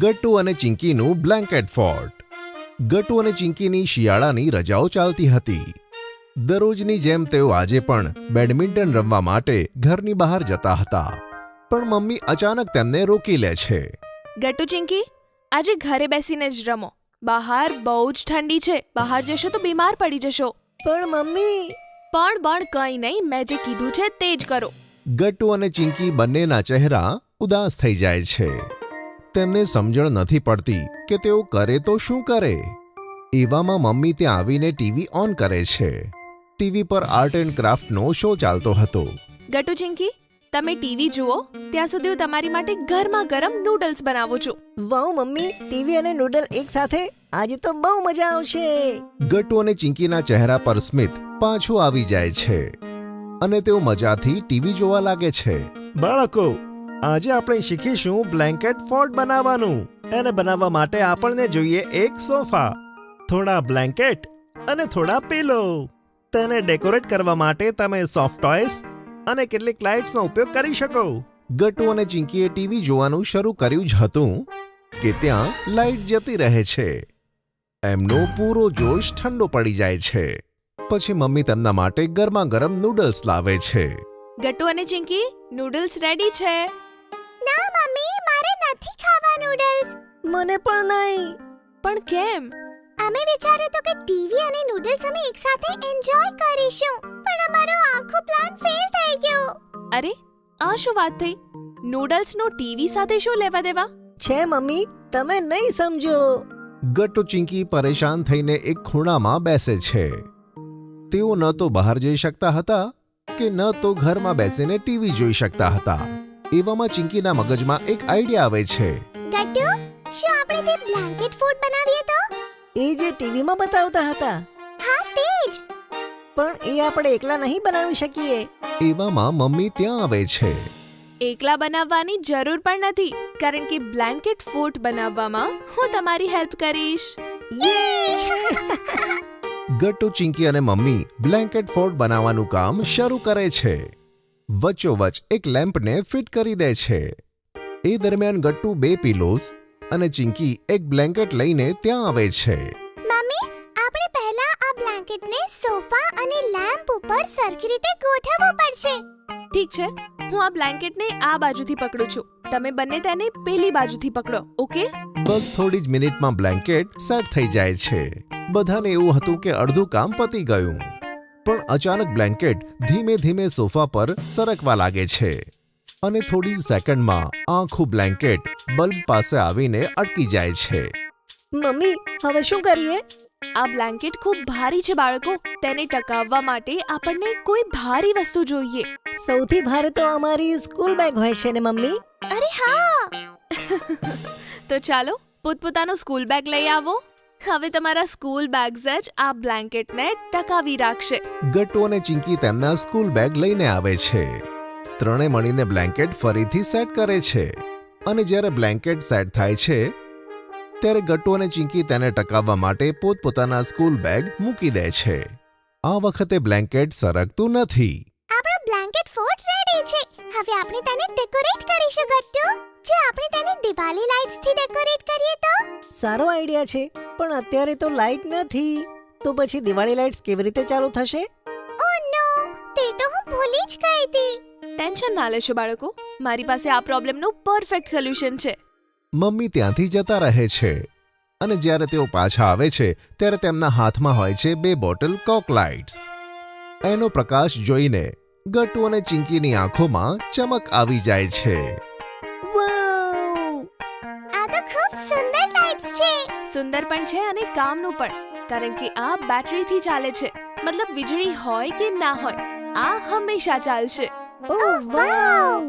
ગટ્ટુ અને ચિંકીનું blanket fort. Gattu અને ચિંકીની શિયાળાની રજાઓ ચાલતી હતી. દરરોજની જેમ તેઓ આજે પણ બેડમિન્ટન રમવા માટે ઘરની બહાર જતા હતા. પણ મમ્મી અચાનક તેમને રોકી લે છે. ગટ્ટુ ચિંકી, આજે ઘરે બેસીને જ રમો. બહાર બહુ જ ઠંડી છે. બહાર જશો તો બીમાર પડી જશો. પણ મમ્મી. પણ કંઈ નહીં, મેં જે કીધું છે તે જ કરો. ગટ્ટુ અને ચિંકી બંનેના ચહેરા ઉદાસ થઈ જાય છે. તેમને સમજણ નથી પડતી કે તેઓ કરે તો શું કરે. એવામાં મમ્મી ત્યાં આવીને ટીવી ઓન કરે છે. ટીવી પર આર્ટ એન્ડ ક્રાફ્ટનો શો ચાલતો હતો. ગટ્ટુ ચિંકી, તમે ટીવી જુઓ ત્યાં સુધી હું તમારી માટે ગરમા ગરમ નૂડલ્સ બનાવું છું. વાવ મમ્મી, ટીવી અને નૂડલ એક સાથે, આજે તો બહુ મજા આવશે. ગટ્ટુ અને ચિંકીના ચહેરા પર સ્મિત પાછું આવી જાય છે અને તેઓ મજાથી ટીવી જોવા લાગે છે. બાળકો, આજે આપણે શીખીશું બ્લેન્કેટ ફોર્ટ બનાવવાનું. એને બનાવવા માટે આપણને જોઈએ એક સોફા, થોડા બ્લેન્કેટ અને થોડા પીલો. તેને ડેકોરેટ કરવા માટે તમે સોફ્ટ ટોયસ અને કેટલીક લાઇટ્સનો ઉપયોગ કરી શકો. ગટ્ટુ અને ચિંકીએ ટીવી જોવાનું શરૂ કર્યું જ હતું કે ત્યાં લાઇટ જતી રહે છે. એમનો પૂરો જોશ ઠંડો પડી જાય છે. પછી મમ્મી તેમના માટે ગરમા ગરમ નૂડલ્સ લાવે છે. ગટ્ટુ અને ચિંકી, નૂડલ્સ રેડી છે. ના મમ્મી, મારે નથી ખાવા નૂડલ્સ. મને પણ નહીં. પણ કેમ? અમે વિચાર્યું તો કે ટીવી અને નૂડલ્સ અમે એકસાથે એન્જોય કરીશું, પણ અમારો આખો પ્લાન ફેલ થઈ ગયો. અરે, આ શું વાત થઈ? નૂડલ્સનો ટીવી સાથે શું લેવા દેવા? છે મમ્મી, તમે નહીં સમજો. ગટ્ટુ ચિંકી પરેશાન થઈને એક ખૂણામાં બેસે છે. તેઓ ન તો બહાર જઈ શકતા હતા કે ન તો ઘરમાં બેસીને ટીવી જોઈ શકતા હતા. એવામાં ચિંકીના મગજમાં એક આઈડિયા આવે છે. ગટ્ટુ, શું આપણે તે બ્લેન્કેટ ફોર્ટ બનાવીએ તો? એ જે ટીવીમાં બતાવતા હતા. હા, તે જ. પણ એ આપણે એકલા નહીં બનાવી શકીએ. એવામાં મમ્મી ત્યાં આવે છે. એકલા બનાવવાની જરૂર પણ નથી, કારણ કે બ્લેન્કેટ ફોર્ટ બનાવવામાં હું તમારી હેલ્પ કરીશ. ગટ્ટુ, ચિંકી અને મમ્મી બ્લેન્કેટ ફોર્ટ બનાવવાનું કામ શરૂ કરે છે. વચ્ચોવચ એક લેમ્પને ફિટ કરી દે છે. એ દરમિયાન ગટ્ટુ 2 પિલોસ અને ચિંકી એક બ્લેન્કેટ લઈને ત્યાં આવે છે. મમ્મી, આપણે પહેલા આ બ્લેન્કેટને સોફા અને લેમ્પ ઉપર સરખી રીતે ગોઠવવું પડશે. ઠીક છે, હું આ બ્લેન્કેટને આ બાજુથી પકડું છું. તમે બંને તેને પેલી બાજુથી પકડો, ઓકે? બસ થોડી જ મિનિટમાં બ્લેન્કેટ સેટ થઈ જાય છે. બધાને એવું હતું કે અડધું કામ પતી ગયું. પણ અચાનક બ્લેન્કેટ ધીમે ધીમે સોફા પર સરકવા લાગે છે અને થોડી સેકન્ડમાં આખું બ્લેન્કેટ બલ્બ પાસે આવીને અટકી જાય છે. મમ્મી, હવે શું કરીએ? આ બ્લેન્કેટ ખૂબ ભારી છે બાળકો. તેને ટકાવવા માટે આપણને કોઈ ભારી વસ્તુ જોઈએ. સૌથી ભારે તો અમારી સ્કૂલ બેગ હોય છે ને મમ્મી. અરે હા. તો ચાલો પોતપોતાનો સ્કૂલ બેગ લઈ આવો. હવે તમારા સ્કૂલ બેગ્સ જ આ બ્લેન્કેટને ટકાવી રાખશે. ગટ્ટુ અને ચિંકી તેમના સ્કૂલ બેગ લઈને આવે છે. ત્રણે મળીને બ્લેન્કેટ ફરીથી સેટ કરે છે અને જ્યારે બ્લેન્કેટ સેટ થાય છે ત્યારે ગટ્ટુ અને ચિંકી તેને ટકાવવા માટે પોતપોતાના સ્કૂલ બેગ મૂકી દે છે. આ વખતે બ્લેન્કેટ સરકતું નથી. આપણો બ્લેન્કેટ ફોર્ટ રેડી છે. હવે આપણે તેને ડેકોરેટ કરીશું ગટ્ટુ. જો આપણે તેને દિવાળી લાઇટ્સથી ડેકોરેટ કરીએ તો? સારો આઈડિયા છે, પણ અત્યારે તો લાઇટ નથી. તો પછી દિવાળી લાઇટ્સ કેવી રીતે ચાલુ થશે? ઓ નો, તે તો હું ભૂલી જ ગઈ હતી. ટેન્શન ના લેશો બાળકો, મારી પાસે આ પ્રોબ્લેમનું પરફેક્ટ સોલ્યુશન છે. મમ્મી ત્યાંથી જતા રહે છે અને જ્યારે તેઓ પાછા આવે છે ત્યારે તેમના હાથમાં હોય છે 2 બોટલ કોક લાઇટ્સ. એનો પ્રકાશ જોઈને ગટ્ટુ અને ચિંકીની આંખોમાં ચમક આવી જાય છે. વાવ! આ તો ખૂબ સુંદર લાઇટ્સ છે. સુંદર પણ છે અને કામનું પણ, કારણ કે આ બેટરીથી ચાલે છે. મતલબ વીજળી હોય કે ના હોય, આ હંમેશા ચાલશે. ઓહ વાવ!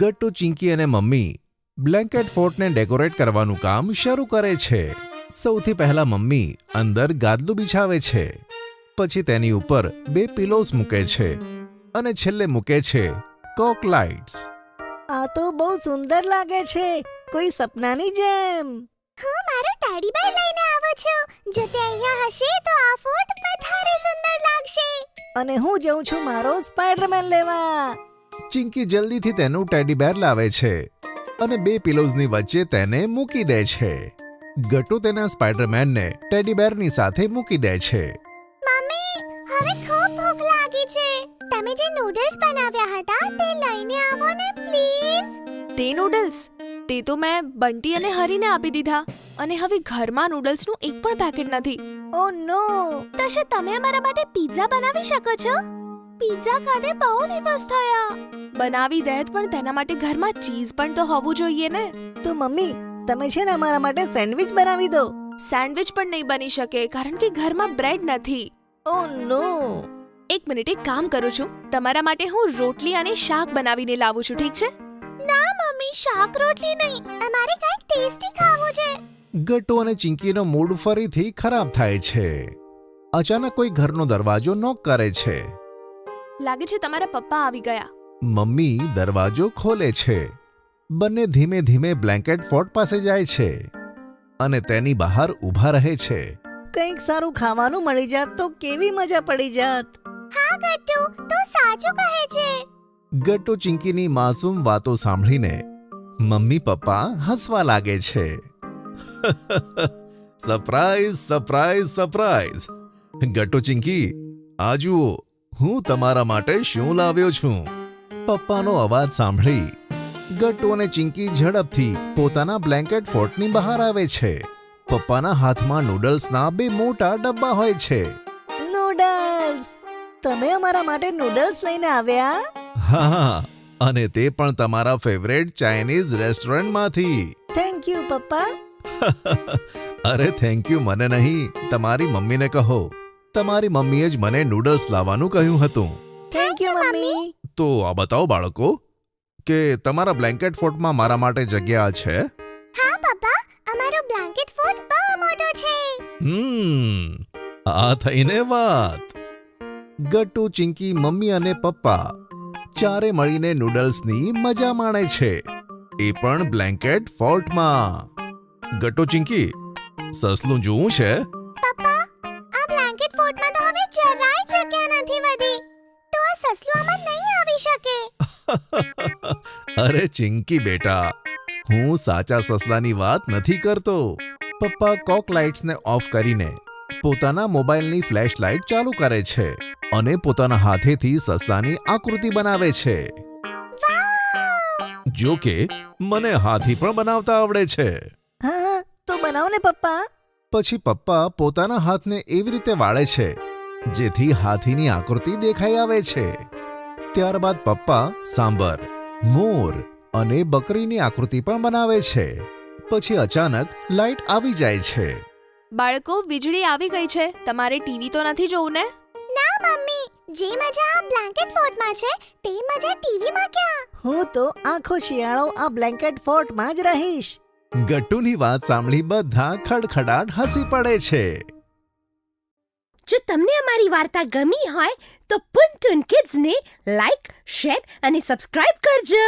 ગટ્ટુ, ચિંકી અને મમ્મી બ્લેન્કેટ ફોર્ટને ડેકોરેટ કરવાનું કામ શરૂ કરે છે. સૌથી પહેલા મમ્મી અંદર ગાદલું બિછાવે છે. પછી તેની ઉપર 2 પિલોસ મૂકે છે અને છેલ્લે મૂકે છે કોક લાઇટ્સ. આ તો બહુ સુંદર લાગે છે, કોઈ સપનાની જેમ. હું મારો ટેડી બેર લઈને આવું છું. જો તે અહીંયા હશે તો આ ફોર્ટ વધારે સુંદર લાગશે. અને હું જઉં છું મારો સ્પાઈડરમેન લેવા. ચિંકી જલ્દીથી તેનું ટેડી બેર લાવે છે અને બે પિલોઝની વચ્ચે તેને મૂકી દે છે. ગટ્ટુ તેના સ્પાઈડરમેનને ટેડી બેરની સાથે મૂકી દે છે. મમ્મી હવે ખૂબ ભૂખ લાગી છે. તમે જે નૂડલ્સ બનાવ્યા હતા તે લઈને આવો ને પ્લીઝ. તે નૂડલ્સ તે તો મેં બંટી અને હરીને આપી દીધા અને હવે ઘરમાં નૂડલ્સનું એક પણ પેકેટ નથી. ઓ નો. તો શું તમે અમારા માટે પિઝા બનાવી શકો છો? પિઝા ખાધે બહુ દિવસ થયા. બનાવી દે પણ તેના માટે ઘરમાં ચીઝ પણ તો હોવું જોઈએ ને. તો મમ્મી તમે છે ને અમારા માટે સેન્ડવિચ બનાવી દો. સેન્ડવિચ પણ નહીં બની શકે કારણ કે ઘરમાં બ્રેડ નથી. ઓ નો. એક મિનિટ એક કામ કરું છું. તમારા માટે હું રોટલી અને શાક બનાવીને લાવું છું, ઠીક છે? ના મમ્મી, શાક રોટલી નહીં, અમારે કંઈક ટેસ્ટી ખાવું છે. ગટ્ટુ અને ચિંકીનો મૂડ ફરીથી ખરાબ થાય છે. અચાનક કોઈ ઘરનો દરવાજો નોક કરે છે. લાગે છે તમારા પપ્પા આવી ગયા. મમ્મી દરવાજો ખોલે છે. બંને ધીમે ધીમે બ્લેન્કેટ ફોર્ટ પાસે જાય છે અને તેની બહાર ઊભા રહે છે. કંઈક સારું ખાવાનું મળી જાત તો કેવી મજા પડી જાત. હા ગટ્ટુ, તું સાચું કહે છે. ગટ્ટુ ચિંકીની માસૂમ વાતો સાંભળીને મમ્મી પપ્પા હસવા લાગે છે. Surprise surprise surprise. Gattu Chinki, આ જુઓ હું તમારા માટે શું લાવ્યો છું. પપ્પાનો અવાજ સાંભળી ગટ્ટુ અને ચિંકી ઝડપથી પોતાના બ્લેન્કેટ ફોર્ટની બહાર આવે છે. પપ્પાના હાથમાં નૂડલ્સના બે મોટા ડબ્બા હોય છે. નૂડલ્સ. તમે અમારા માટે નૂડલ્સ લઈને આવ્યા? હા, અને તે પણ તમારા ફેવરેટ ચાઇનીઝ રેસ્ટોરન્ટમાંથી. થેન્ક યુ પપ્પા. અરે થેન્ક યુ મને નહીં, તમારી મમ્મીને કહો. તમારી મમ્મીએ જ મને નૂડલ્સ લાવવાનું કહ્યું હતું. Thank you mummy. તો આ બતાવો બાળકો કે તમારા બ્લેન્કેટ ફોર્ટમાં મારા માટે જગ્યા છે. હા પપ્પા, અમારો બ્લેન્કેટ ફોર્ટ બહુ મોટો છે. આ થઈને વાત. ગટ્ટુ, ચિંકી, મમ્મી અને પપ્પા ચારે મળીને નૂડલ્સની મજા માણે છે, એ પણ બ્લેન્કેટ ફોર્ટમાં. ગટ્ટુ, ચિંકી, સસલું જોવું છે? પપ્પા, આ બ્લેન્કેટ ફોર્ટમાં તો હવે જરાય જગ્યા નથી વધી, તો આ સસલું આમાં નહીં આવી શકે. અરે ચિંકી બેટા, હું સાચા સસલાની વાત નથી કરતો. પપ્પા કોક લાઇટ્સને ઓફ કરીને પોતાના મોબાઈલની ફ્લેશ લાઇટ ચાલુ કરે છે અને પોતાના હાથેથી સસલાની આકૃતિ બનાવે છે. જો કે મને હાથી પણ બનાવતા આવડે છે. હા તો બનાવો ને પપ્પા. પછી પપ્પા પોતાના હાથને એવી રીતે વાળે છે જેથી હાથીની આકૃતિ દેખાઈ આવે છે. ત્યારબાદ પપ્પા સાંભર, મોર અને બકરીની આકૃતિ પણ બનાવે છે. પછી અચાનક લાઇટ આવી જાય છે. બાળકો, વીજળી આવી ગઈ છે. તમારે ટીવી તો નથી જોવું ને? ના મમ્મી, જે મજા આ બ્લેન્કેટ ફોર્ટમાં છે તે મજા ટીવીમાં ક્યાં? હું તો આખો શિયાળો આ બ્લેન્કેટ ફોર્ટમાં જ રહીશ. ગટ્ટુની વાત સાંભળી બધા ખડખડાટ હસી પડે છે. જો તમને અમારી વાર્તા ગમી હોય તો પુન ટુન કિડ્સને લાઈક, શેર અને સબસ્ક્રાઇબ કરજો.